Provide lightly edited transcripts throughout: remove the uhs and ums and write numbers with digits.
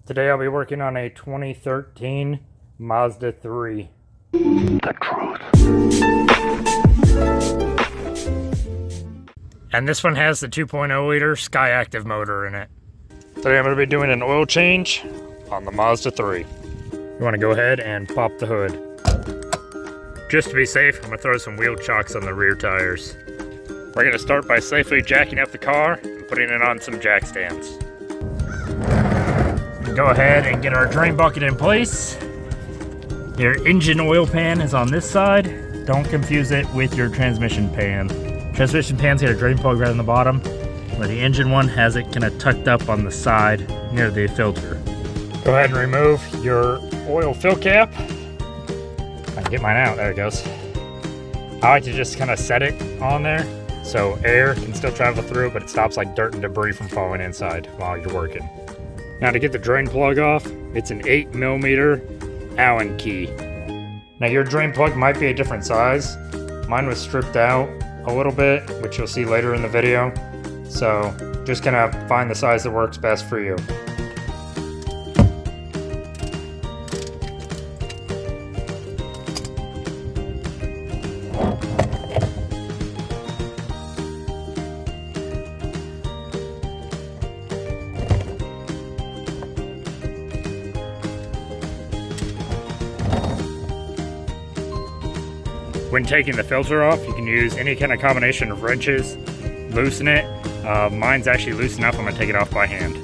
Today I'll be working on a 2013 Mazda 3. The truth. And this one has the 2.0 liter Skyactiv motor in it. Today I'm going to be doing an oil change on the Mazda 3. You want to go ahead and pop the hood. Just to be safe, I'm going to throw some wheel chocks on the rear tires. We're going to start by safely jacking up the car and putting it on some jack stands. Go ahead and get our drain bucket in place. Your engine oil pan is on this side. Don't confuse it with your transmission pan. Transmission pan's got a drain plug right on the bottom, where the engine one has it kind of tucked up on the side near the filter. Go ahead and remove your oil fill cap. I can get mine out, there it goes. I like to just kind of set it on there so air can still travel through, but it stops like dirt and debris from falling inside while you're working. Now to get the drain plug off, it's an 8mm Allen key. Now your drain plug might be a different size. Mine was stripped out a little bit, which you'll see later in the video. So just kind of find the size that works best for you. When taking the filter off, you can use any kind of combination of wrenches, loosen it. Mine's actually loose enough, I'm going to take it off by hand.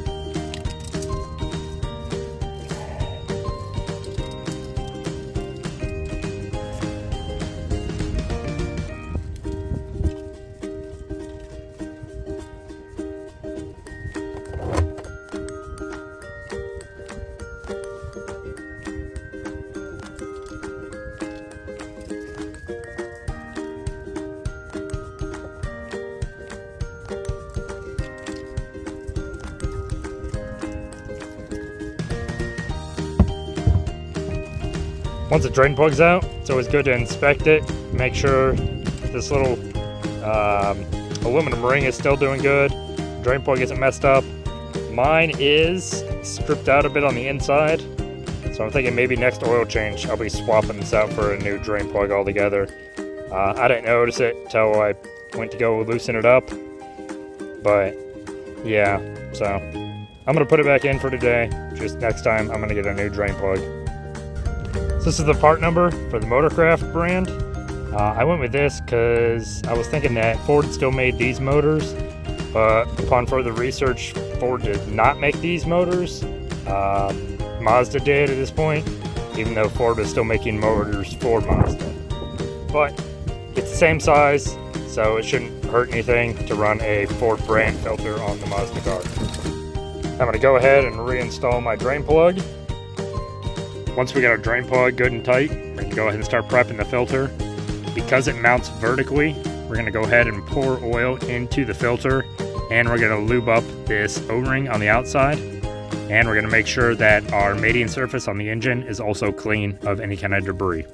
Once the drain plug's out, it's always good to inspect it, make sure this little aluminum ring is still doing good, drain plug isn't messed up. Mine is stripped out a bit on the inside, so I'm thinking maybe next oil change I'll be swapping this out for a new drain plug altogether. I didn't notice it until I went to go loosen it up, but yeah, so I'm going to put it back in for today. Just next time I'm going to get a new drain plug. This is the part number for the Motorcraft brand. I went with this because I was thinking that Ford still made these motors, but upon further research, Ford did not make these motors. Mazda did at this point, even though Ford was still making motors for Mazda. But it's the same size, so it shouldn't hurt anything to run a Ford brand filter on the Mazda car. I'm going to go ahead and reinstall my drain plug. Once we get our drain plug good and tight, we're going to go ahead and start prepping the filter. Because it mounts vertically, we're going to go ahead and pour oil into the filter, and we're going to lube up this O-ring on the outside, and we're going to make sure that our mating surface on the engine is also clean of any kind of debris.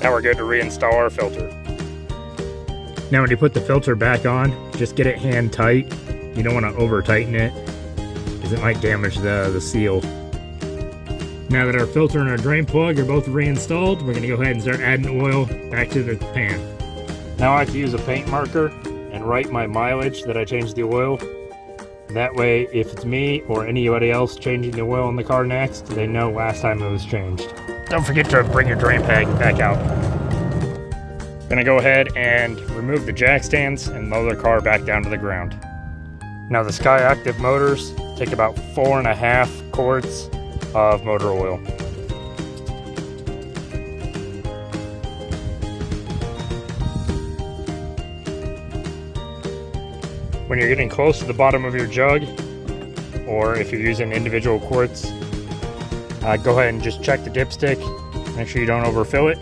Now we're good to reinstall our filter. Now when you put the filter back on, just get it hand tight. You don't want to over tighten it, because it might damage the seal. Now that our filter and our drain plug are both reinstalled, we're going to go ahead and start adding oil back to the pan. Now I like to use a paint marker and write my mileage that I changed the oil. That way, if it's me or anybody else changing the oil in the car next, they know last time it was changed. Don't forget to bring your drain bag back out. Gonna go ahead and remove the jack stands and lower the car back down to the ground. Now the Skyactiv motors take about 4.5 quarts of motor oil. When you're getting close to the bottom of your jug, or if you're using individual quarts, go ahead and just check the dipstick. Make sure you don't overfill it.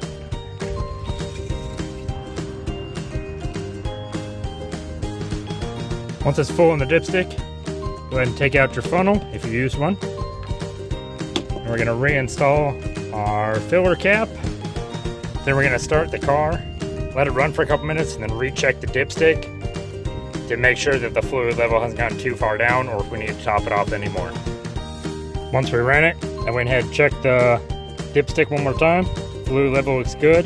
Once it's full in the dipstick, go ahead and take out your funnel if you used one. And we're gonna reinstall our filler cap. Then we're gonna start the car, let it run for a couple minutes, and then recheck the dipstick to make sure that the fluid level hasn't gotten too far down or if we need to top it off anymore. Once we ran it, I went ahead and checked the dipstick one more time. Fluid level looks good.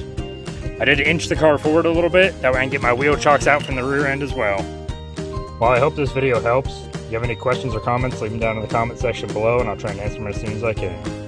I did inch the car forward a little bit, that way I can get my wheel chocks out from the rear end as well. Well, I hope this video helps. If you have any questions or comments, leave them down in the comment section below and I'll try and answer them as soon as I can.